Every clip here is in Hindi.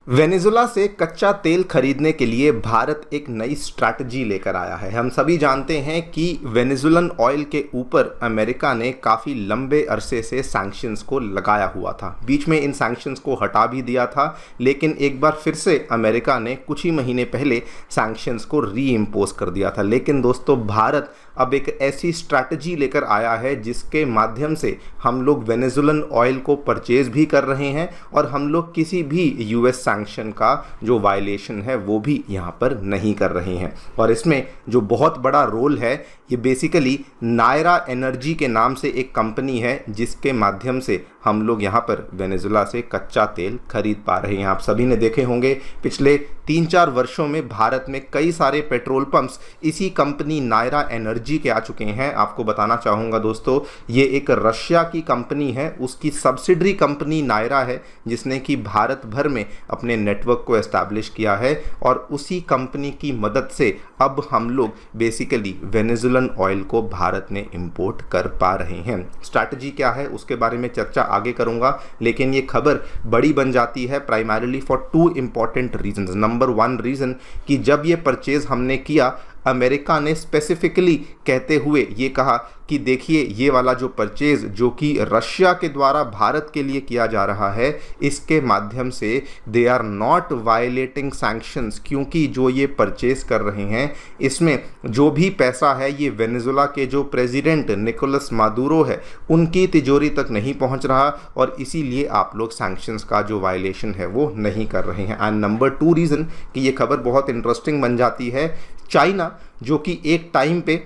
वेनेजुला से कच्चा तेल खरीदने के लिए भारत एक नई स्ट्रैटेजी लेकर आया है। हम सभी जानते हैं कि वेनेजुलन ऑयल के ऊपर अमेरिका ने काफ़ी लंबे अरसे से सैंक्शंस को लगाया हुआ था। बीच में इन सैंक्शंस को हटा भी दिया था, लेकिन एक बार फिर से अमेरिका ने कुछ ही महीने पहले सैंक्शंस को री इम्पोज कर दिया था। लेकिन दोस्तों, भारत अब एक ऐसी स्ट्रैटेजी लेकर आया है जिसके माध्यम से हम लोग वेनेजुलन ऑयल को परचेज भी कर रहे हैं और हम लोग किसी भी यूएस सैंक्शन का जो वायलेशन है वो भी यहाँ पर नहीं कर रहे हैं। और इसमें जो बहुत बड़ा रोल है, ये बेसिकली नायरा एनर्जी के नाम से एक कंपनी है जिसके माध्यम से हम लोग यहाँ पर वेनेजुला से कच्चा तेल खरीद पा रहे हैं। आप सभी ने देखे होंगे पिछले 3-4 वर्षों में भारत में कई सारे पेट्रोल पंप्स इसी कंपनी नायरा एनर्जी के आ चुके हैं। आपको बताना चाहूँगा दोस्तों, ये एक रशिया की कंपनी है, उसकी सब्सिडरी कंपनी नायरा है जिसने कि भारत भर में अपने नेटवर्क को एस्टैब्लिश किया है और उसी कंपनी की मदद से अब हम लोग बेसिकली वेनेजुलन ऑयल को भारत में इंपोर्ट कर पा रहे हैं। स्ट्रैटेजी क्या है उसके बारे में चर्चा आगे करूंगा, लेकिन ये खबर बड़ी बन जाती है primarily for 2 important reasons. Number 1 reason कि जब ये परचेज हमने किया, अमेरिका ने स्पेसिफिकली कहते हुए ये कहा कि देखिए, ये वाला जो परचेज जो कि रशिया के द्वारा भारत के लिए किया जा रहा है, इसके माध्यम से they are not violating sanctions, क्योंकि जो ये परचेज कर रहे हैं इसमें जो भी पैसा है ये वेनेजुला के जो प्रेसिडेंट निकोलस मादुरो है उनकी तिजोरी तक नहीं पहुंच रहा और इसीलिए आप लोग सैंक्शंस का जो वायलेशन है वो नहीं कर रहे हैं। एंड नंबर 2 रीज़न कि ये खबर बहुत इंटरेस्टिंग बन जाती है, चाइना जो कि एक टाइम पे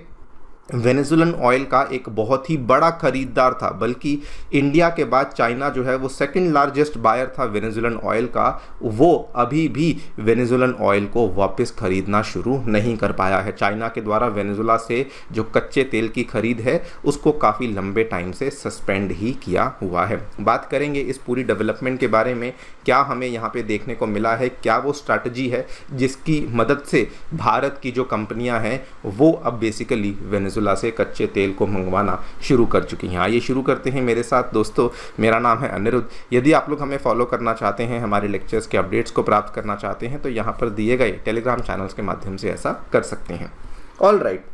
वेनेजुलन ऑयल का एक बहुत ही बड़ा खरीदार था, बल्कि इंडिया के बाद चाइना जो है वो सेकंड लार्जेस्ट बायर था वेनेजुलन ऑयल का, वो अभी भी वेनेजुलन ऑयल को वापस खरीदना शुरू नहीं कर पाया है। चाइना के द्वारा वेनेजुला से जो कच्चे तेल की खरीद है उसको काफ़ी लंबे टाइम से सस्पेंड ही किया हुआ है। बात करेंगे इस पूरी डेवलपमेंट के बारे में, क्या हमें यहाँ पे देखने को मिला है, क्या वो स्ट्रैटेजी है जिसकी मदद से भारत की जो कंपनियाँ हैं वो अब बेसिकली वेनेजुला से कच्चे तेल को मंगवाना शुरू कर चुकी हैं। आइए शुरू करते हैं मेरे साथ। दोस्तों, मेरा नाम है अनिरुद्ध। यदि आप लोग हमें फॉलो करना चाहते हैं, हमारे लेक्चर्स के अपडेट्स को प्राप्त करना चाहते हैं, तो यहाँ पर दिए गए टेलीग्राम चैनल्स के माध्यम से ऐसा कर सकते हैं। ऑल राइट,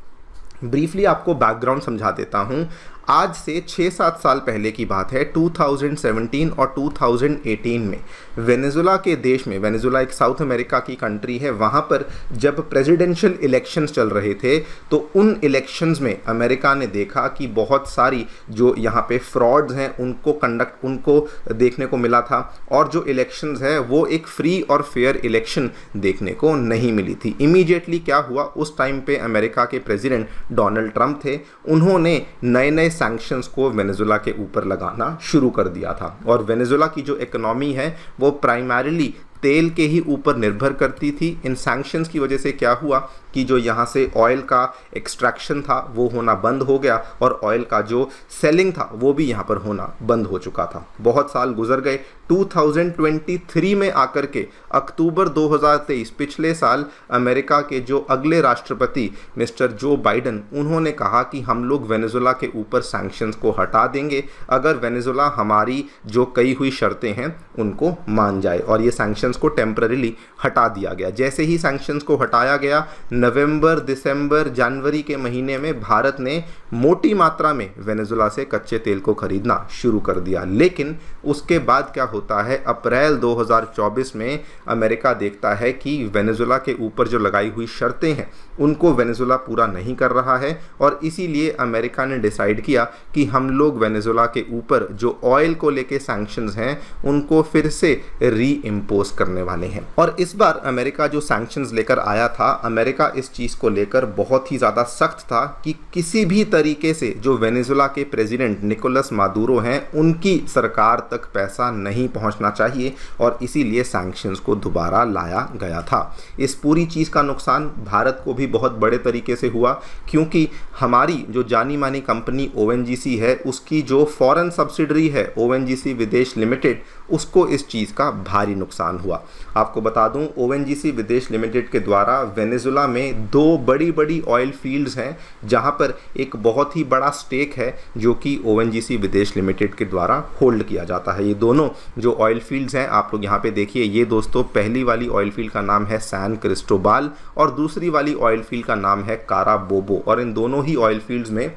ब्रीफली आपको बैकग्राउंड समझा देता हूँ। आज से 6-7 साल पहले की बात है, 2017 और 2018 में वेनेजुला के देश में, वेनेजुला एक साउथ अमेरिका की कंट्री है, वहाँ पर जब प्रेसिडेंशियल इलेक्शंस चल रहे थे तो उन इलेक्शंस में अमेरिका ने देखा कि बहुत सारी जो यहाँ पे फ्रॉड्स हैं उनको देखने को मिला था और जो इलेक्शंस है वो एक फ्री और फेयर इलेक्शन देखने को नहीं मिली थी। इमीडिएटली क्या हुआ, उस टाइम पे अमेरिका के प्रेसिडेंट डोनाल्ड ट्रंप थे, उन्होंने नए सैंक्शंस को वेनेजुला के ऊपर लगाना शुरू कर दिया था। और वेनेजुला की जो इकोनॉमी है वो प्राइमरीली तेल के ही ऊपर निर्भर करती थी। इन सैंक्शंस की वजह से क्या हुआ कि जो यहाँ से ऑयल का एक्सट्रैक्शन था वो होना बंद हो गया और ऑयल का जो सेलिंग था वो भी यहाँ पर होना बंद हो चुका था। बहुत साल गुजर गए, 2023 में आकर के अक्टूबर 2023 पिछले साल अमेरिका के जो अगले राष्ट्रपति मिस्टर जो बाइडन, उन्होंने कहा कि हम लोग वेनेजुला के ऊपर सैंक्शंस को हटा देंगे अगर वेनेजुला हमारी जो कई हुई शर्तें हैं उनको मान जाए, और ये सैंक्शंस को टेम्पररीली हटा दिया गया। जैसे ही सैंक्शंस को हटाया गया, नवंबर, दिसंबर, जनवरी के महीने में भारत ने मोटी मात्रा में वेनेजुला से कच्चे तेल को खरीदना शुरू कर दिया। लेकिन उसके बाद क्या होता है, अप्रैल 2024 में अमेरिका देखता है कि वेनेजुला के ऊपर जो लगाई हुई शर्तें हैं उनको वेनेजुला पूरा नहीं कर रहा है और इसीलिए अमेरिका ने डिसाइड किया कि हम लोग वेनेजुला के ऊपर जो ऑयल को लेके सैंक्शंस हैं उनको फिर से री इम्पोज करने वाले हैं। और इस बार अमेरिका जो सैंक्शंस लेकर आया था, अमेरिका इस चीज़ को लेकर बहुत ही ज़्यादा सख्त था कि किसी भी तरीके से जो वेनेजुला के प्रेसिडेंट निकोलस मादुरो हैं उनकी सरकार तक पैसा नहीं पहुंचना चाहिए और इसीलिए सैंक्शंस को दोबारा लाया गया था। इस पूरी चीज़ का नुकसान भारत को भी बहुत बड़े तरीके से हुआ, क्योंकि हमारी जो जानी मानी कंपनी ONGC है उसकी जो फॉरेन सब्सिडरी है ONGC विदेश लिमिटेड, उसको इस चीज़ का भारी नुकसान हुआ। आपको बता दूं, ONGC विदेश लिमिटेड के द्वारा वेनेजुला में 2 बड़ी बड़ी ऑयल फील्ड्स हैं जहां पर एक बहुत ही बड़ा स्टेक है जो कि ONGC विदेश लिमिटेड के द्वारा होल्ड किया जाता है। ये दोनों जो ऑयल फील्ड्स हैं आप लोग यहाँ पे देखिए, ये दोस्तों पहली वाली ऑयल फील्ड का नाम है सैन क्रिस्टोबाल और दूसरी वाली ऑयल फील्ड का नाम है काराबोबो, और इन दोनों ही ऑयल फील्ड्स में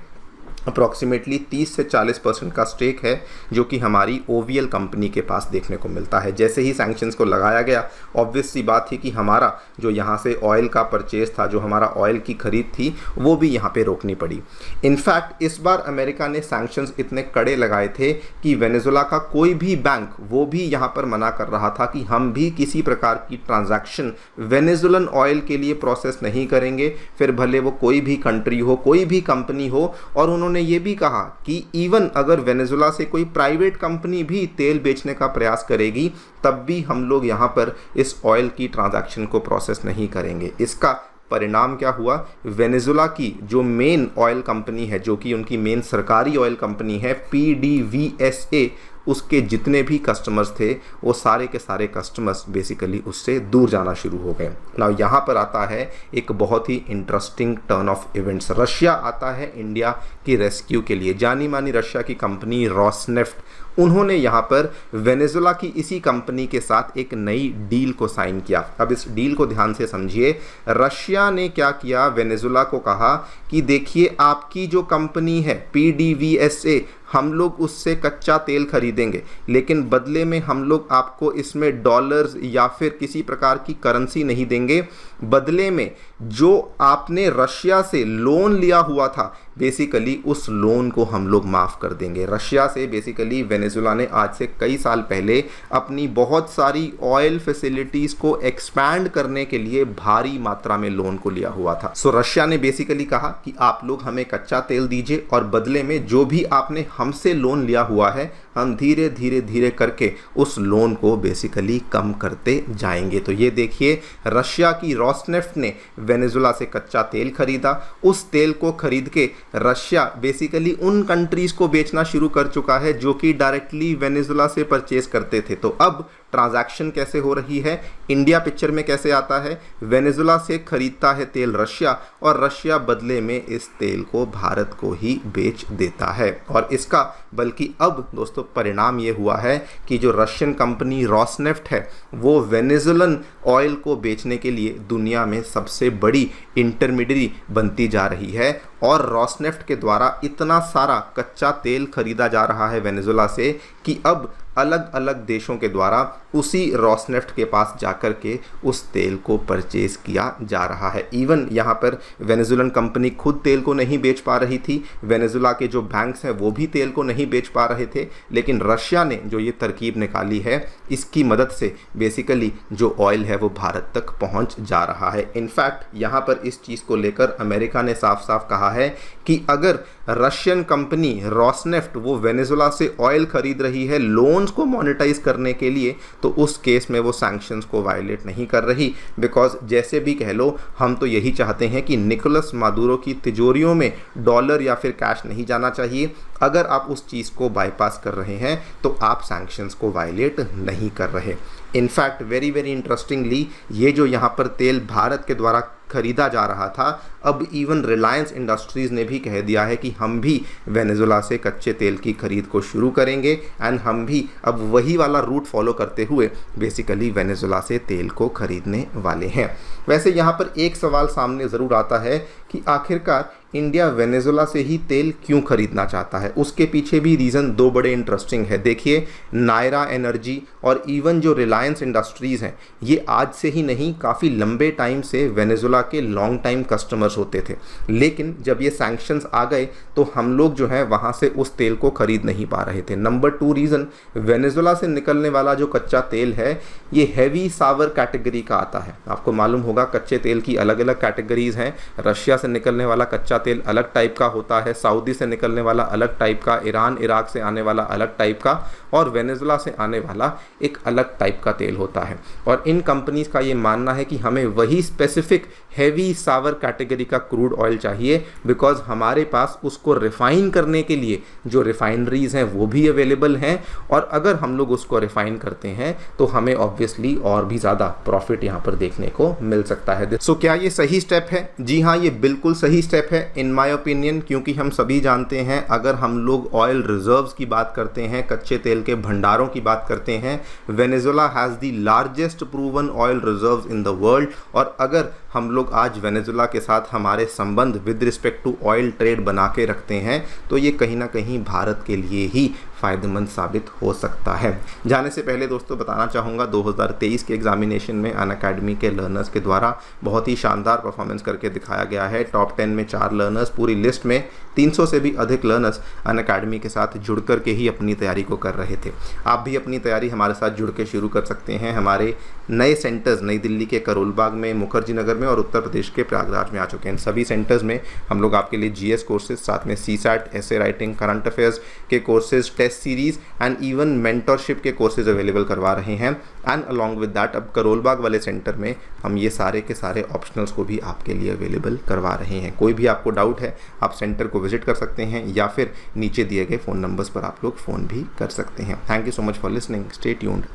अप्रॉक्सीमेटली 30 से 40% का स्टेक है जो कि हमारी OVL कंपनी के पास देखने को मिलता है। जैसे ही सैंक्शंस को लगाया गया, ऑब्वियस सी बात थी कि हमारा जो यहाँ से ऑयल का परचेज था, जो हमारा ऑयल की खरीद थी, वो भी यहाँ पे रोकनी पड़ी। इनफैक्ट इस बार अमेरिका ने सैंक्शंस इतने कड़े लगाए थे कि वेनेजुला का कोई भी बैंक वो भी यहाँ पर मना कर रहा था कि हम भी किसी प्रकार की ट्रांजैक्शन वेनेजुलन ऑयल के लिए प्रोसेस नहीं करेंगे, फिर भले वो कोई भी कंट्री हो, कोई भी कंपनी हो। और उन्होंने ये भी कहा कि इवन अगर वेनेजुला से कोई प्राइवेट कंपनी भी तेल बेचने का प्रयास करेगी, तब भी हम लोग यहाँ पर इस ऑयल की ट्रांजैक्शन को प्रोसेस नहीं करेंगे। इसका परिणाम क्या हुआ, वेनेजुला की जो मेन ऑयल कंपनी है, जो कि उनकी मेन सरकारी ऑयल कंपनी है PDVSA, उसके जितने भी कस्टमर्स थे वो सारे के सारे कस्टमर्स बेसिकली उससे दूर जाना शुरू हो गए। नाउ यहाँ पर आता है एक बहुत ही interesting turn of events. Russia आता है इंडिया की रेस्क्यू के लिए। जानी मानी रशिया की कंपनी रोसनेफ्ट, उन्होंने यहाँ पर वेनेजुला की इसी कंपनी के साथ एक नई डील को साइन किया। अब इस डील को ध्यान से समझिए। रशिया ने क्या किया, वेनेजुला को कहा कि देखिए आपकी जो कंपनी है PDVSA, हम लोग उससे कच्चा तेल खरीदेंगे, लेकिन बदले में हम लोग आपको इसमें डॉलर्स या फिर किसी प्रकार की करेंसी नहीं देंगे। बदले में जो आपने रशिया से लोन लिया हुआ था, बेसिकली उस लोन को हम लोग माफ़ कर देंगे। रशिया से बेसिकली वेनेजुला ने आज से कई साल पहले अपनी बहुत सारी ऑयल फैसिलिटीज़ को एक्सपैंड करने के लिए भारी मात्रा में लोन को लिया हुआ था। सो रशिया ने बेसिकली कहा कि आप लोग हमें कच्चा तेल दीजिए और बदले में जो भी आपने हमसे लोन लिया हुआ है, हम धीरे धीरे धीरे करके उस लोन को बेसिकली कम करते जाएंगे। तो ये देखिए, रशिया की रोसनेफ्ट ने वेनेजुला से कच्चा तेल खरीदा। उस तेल को खरीद के रशिया बेसिकली उन कंट्रीज़ को बेचना शुरू कर चुका है जो कि डायरेक्टली वेनेजुला से परचेज करते थे। तो अब ट्रांजैक्शन कैसे हो रही है, इंडिया पिक्चर में कैसे आता है। वेनेजुला से खरीदता है तेल रशिया और रशिया बदले में इस तेल को भारत को ही बेच देता है। और इसका बल्कि अब दोस्तों परिणाम ये हुआ है कि जो रशियन कंपनी रोसनेफ्ट है, वो वेनेजुलन ऑयल को बेचने के लिए दुनिया में सबसे बड़ी इंटरमीडियरी बनती जा रही है। और रोसनेफ्ट के द्वारा इतना सारा कच्चा तेल खरीदा जा रहा है वेनेजुला से कि अब अलग अलग देशों के द्वारा उसी रोसनेफ्ट के पास जाकर के उस तेल को परचेज किया जा रहा है। इवन यहाँ पर वेनेजुलन कंपनी खुद तेल को नहीं बेच पा रही थी, वेनेजुला के जो बैंक्स हैं वो भी तेल को नहीं बेच पा रहे थे, लेकिन रशिया ने जो ये तरकीब निकाली है, इसकी मदद से बेसिकली जो ऑयल है वो भारत तक पहुँच जा रहा है। इनफैक्ट यहाँ पर इस चीज़ को लेकर अमेरिका ने साफ साफ कहा है कि अगर रशियन कंपनी रोसनेफ्ट वो वेनेजुला से ऑयल खरीद रही है लोन्स को मोनेटाइज करने के लिए, तो उस केस में वो सैंक्शंस को वायलेट नहीं कर रही। बिकॉज जैसे भी कह लो, हम तो यही चाहते हैं कि निकोलस मादुरो की तिजोरियों में डॉलर या फिर कैश नहीं जाना चाहिए। अगर आप उस चीज़ को बाईपास कर रहे हैं तो आप सैंक्शंस को वायलेट नहीं कर रहे। इनफैक्ट वेरी वेरी इंटरेस्टिंगली, ये जो यहाँ पर तेल भारत के द्वारा खरीदा जा रहा था, अब इवन रिलायंस इंडस्ट्रीज़ ने भी कह दिया है कि हम भी वेनेजुला से कच्चे तेल की खरीद को शुरू करेंगे एंड हम भी अब वही वाला रूट फॉलो करते हुए बेसिकली वेनेजुला से तेल को खरीदने वाले हैं। वैसे यहाँ पर एक सवाल सामने ज़रूर आता है कि आखिरकार इंडिया वेनेजुला से ही तेल क्यों खरीदना चाहता है। उसके पीछे भी रीज़न दो बड़े इंटरेस्टिंग है। देखिए, नायरा एनर्जी और इवन जो रिलायंस इंडस्ट्रीज़ हैं, ये आज से ही नहीं, काफ़ी लंबे टाइम से वेनेजुला के लॉन्ग टाइम कस्टमर्स होते थे। लेकिन जब ये सैंक्शंस आ गए तो हम लोग जो है वहाँ से उस तेल को खरीद नहीं पा रहे थे। नंबर 2 रीज़न, वेनेजुला से निकलने वाला जो कच्चा तेल है ये हैवी सावर कैटेगरी का आता है। आपको मालूम होगा कच्चे तेल की अलग अलग कैटेगरीज़ हैं। रशिया से निकलने वाला कच्चा तेल अलग टाइप का होता है, सऊदी से निकलने वाला अलग टाइप का, ईरान इराक से आने वाला अलग टाइप का, और वेनेजुला से आने वाला एक अलग टाइप का तेल होता है। और इन कंपनीज़ का ये मानना है कि हमें वही स्पेसिफिक हैवी सावर कैटेगरी का क्रूड ऑयल चाहिए, बिकॉज हमारे पास उसको रिफ़ाइन करने के लिए जो रिफाइनरीज़ हैं वो भी अवेलेबल हैं, और अगर हम लोग उसको रिफ़ाइन करते हैं तो हमें ऑब्वियसली और भी ज़्यादा प्रॉफिट यहाँ पर देखने को मिल सकता है। सो क्या ये सही स्टेप है? जी हाँ, ये बिल्कुल सही स्टेप है। इन माय ओपिनियन, क्योंकि हम सभी जानते हैं अगर हम लोग ऑयल रिजर्व्स की बात करते हैं, कच्चे तेल के भंडारों की बात करते हैं, Venezuela has the largest proven oil reserves in the world. और अगर हम लोग आज वेनेजुएला के साथ हमारे संबंध with respect to oil trade बना के रखते हैं तो ये कहीं ना कहीं भारत के लिए ही फ़ायदेमंद साबित हो सकता है। जाने से पहले दोस्तों बताना चाहूँगा 2023 के एग्जामिनेशन में अनअकैडमी के लर्नर्स के द्वारा बहुत ही शानदार परफॉर्मेंस करके दिखाया गया है। टॉप 10 में 4 लर्नर्स, पूरी लिस्ट में 300 से भी अधिक लर्नर्स अनअकैडमी के साथ जुड़ कर के ही अपनी तैयारी को कर रहे थे। आप भी अपनी तैयारी हमारे साथ जुड़ के शुरू कर सकते हैं। हमारे नए सेंटर्स नई दिल्ली के करोल बाग में, मुखर्जी नगर में और उत्तर प्रदेश के प्रयागराज में आ चुके हैं। सभी सेंटर्स में हम लोग आपके लिए जीएस कोर्सेज, साथ में CSAT, essay writing, current affairs के courses, test series and even mentorship के कोर्सेज अवेलेबल करवा रहे हैं। एंड अलॉन्ग विद दैट अब करोल बाग वाले सेंटर में हम ये सारे के सारे ऑप्शनल्स को भी आपके लिए अवेलेबल करवा रहे हैं। कोई भी आपको डाउट है आप सेंटर को विजिट कर सकते हैं या फिर नीचे दिए गए फ़ोन नंबर्स पर आप लोग फ़ोन भी कर सकते हैं। Thank you so much for listening, stay tuned.